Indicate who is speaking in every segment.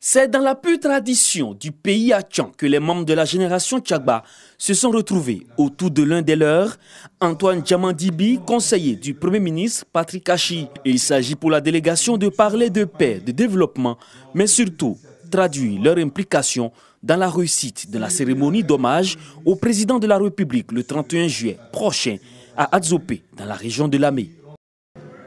Speaker 1: C'est dans la pure tradition du pays Atchan que les membres de la génération Tchagba se sont retrouvés autour de l'un des leurs, Antoine Diamandibi, conseiller du Premier ministre Patrick Achi. Il s'agit pour la délégation de parler de paix, de développement, mais surtout traduire leur implication dans la réussite de la cérémonie d'hommage au président de la République le 31 juillet prochain à Adzopé, dans la région de Lamé.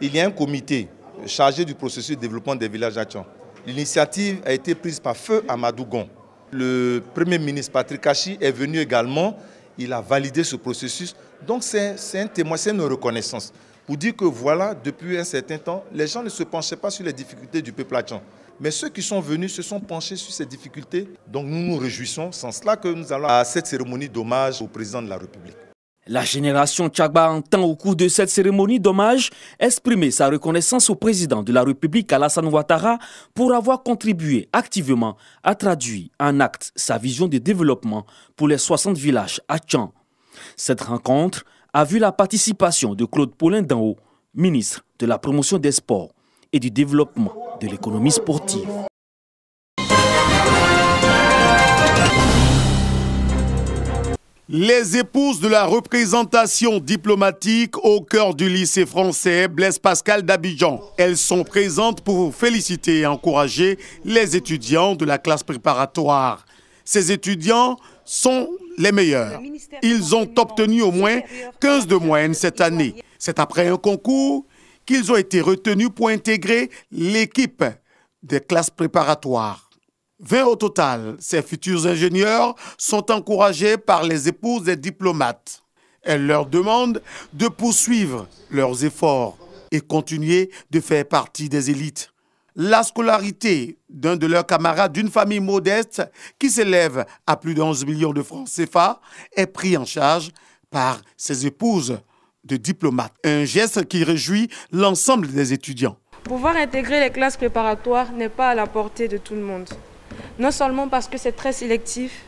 Speaker 2: Il y a un comité chargé du processus de développement des villages Atchan. L'initiative a été prise par Feu Amadou Gon. Le Premier ministre Patrick Achi est venu également, il a validé ce processus. Donc c'est un témoin, c'est une reconnaissance. Pour dire que voilà, depuis un certain temps, les gens ne se penchaient pas sur les difficultés du peuple Atchan. Mais ceux qui sont venus se sont penchés sur ces difficultés. Donc nous nous réjouissons, c'est cela que nous allons à cette cérémonie d'hommage au président de la République.
Speaker 1: La génération Tchagba entend au cours de cette cérémonie d'hommage exprimer sa reconnaissance au président de la République Alassane Ouattara pour avoir contribué activement à traduire en acte sa vision de développement pour les 60 villages Atchan. Cette rencontre a vu la participation de Claude Paulin Danho, ministre de la Promotion des Sports et du Développement de l'économie sportive.
Speaker 3: Les épouses de la représentation diplomatique au cœur du lycée français Blaise Pascal d'Abidjan. Elles sont présentes pour féliciter et encourager les étudiants de la classe préparatoire. Ces étudiants sont les meilleurs. Ils ont obtenu au moins 15 de moyenne cette année. C'est après un concours qu'ils ont été retenus pour intégrer l'équipe des classes préparatoires. 20 au total, ces futurs ingénieurs sont encouragés par les épouses des diplomates. Elles leur demandent de poursuivre leurs efforts et continuer de faire partie des élites. La scolarité d'un de leurs camarades d'une famille modeste qui s'élève à plus d'11 millions de francs CFA est pris en charge par ses épouses de diplomates. Un geste qui réjouit l'ensemble des étudiants.
Speaker 4: Pouvoir intégrer les classes préparatoires n'est pas à la portée de tout le monde. Non seulement parce que c'est très sélectif,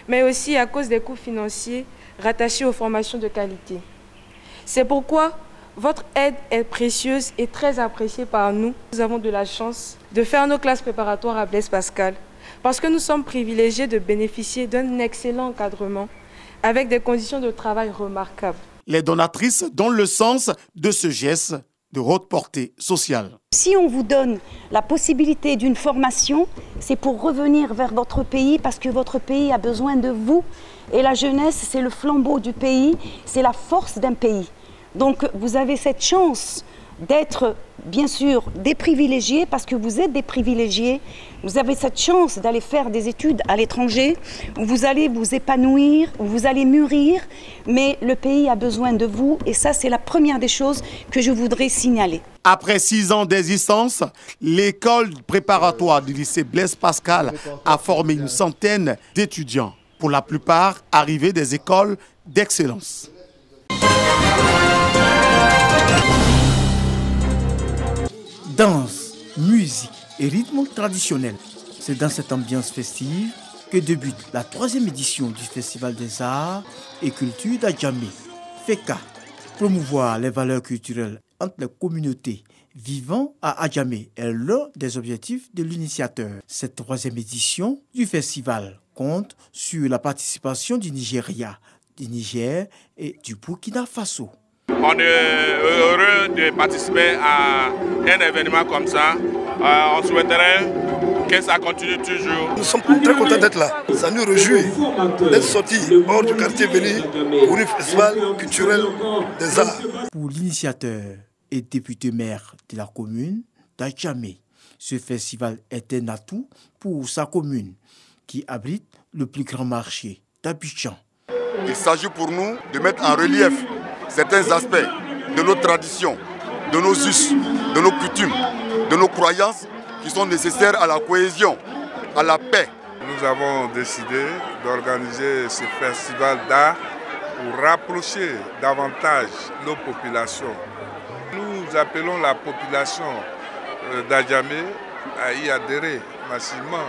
Speaker 4: mais aussi à cause des coûts financiers rattachés aux formations de qualité. C'est pourquoi votre aide est précieuse et très appréciée par nous. Nous avons de la chance de faire nos classes préparatoires à Blaise Pascal, parce que nous sommes privilégiés de bénéficier d'un excellent encadrement avec des conditions de travail remarquables.
Speaker 3: Les donatrices donnent le sens de ce geste de haute portée sociale.
Speaker 5: Si on vous donne la possibilité d'une formation, c'est pour revenir vers votre pays parce que votre pays a besoin de vous. Et la jeunesse, c'est le flambeau du pays, c'est la force d'un pays. Donc vous avez cette chance d'être, bien sûr, des privilégiés parce que vous êtes des privilégiés. Vous avez cette chance d'aller faire des études à l'étranger où vous allez vous épanouir, où vous allez mûrir. Mais le pays a besoin de vous et ça, c'est la première des choses que je voudrais signaler.
Speaker 3: Après 6 ans d'existence, l'école préparatoire du lycée Blaise Pascal a formé une centaine d'étudiants, pour la plupart arrivés des écoles d'excellence.
Speaker 6: Danse, musique et rythme traditionnel. C'est dans cette ambiance festive que débute la 3e édition du Festival des Arts et Culture d'Adjamé. FECA, promouvoir les valeurs culturelles entre les communautés vivant à Adjamé est l'un des objectifs de l'initiateur. Cette 3e édition du festival compte sur la participation du Nigeria, du Niger et du Burkina Faso.
Speaker 7: On est heureux de participer à un événement comme ça. On souhaiterait que ça continue toujours.
Speaker 8: Nous sommes très contents d'être là. Ça nous réjouit d'être sortis hors du quartier Béni pour un festival culturel des arts.
Speaker 6: Pour l'initiateur et député maire de la commune d'Adjamé, ce festival est un atout pour sa commune qui abrite le plus grand marché d'Abidjan.
Speaker 9: Il s'agit pour nous de mettre en relief certains aspects de nos traditions, de nos us, de nos coutumes, de nos croyances qui sont nécessaires à la cohésion, à la paix.
Speaker 10: Nous avons décidé d'organiser ce festival d'art pour rapprocher davantage nos populations. Nous appelons la population d'Adjamé à y adhérer massivement.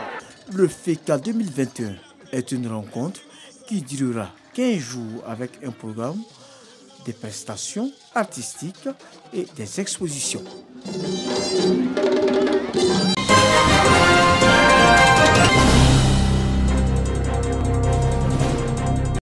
Speaker 6: Le FECA 2021 est une rencontre qui durera 15 jours avec un programme, des prestations artistiques et des expositions.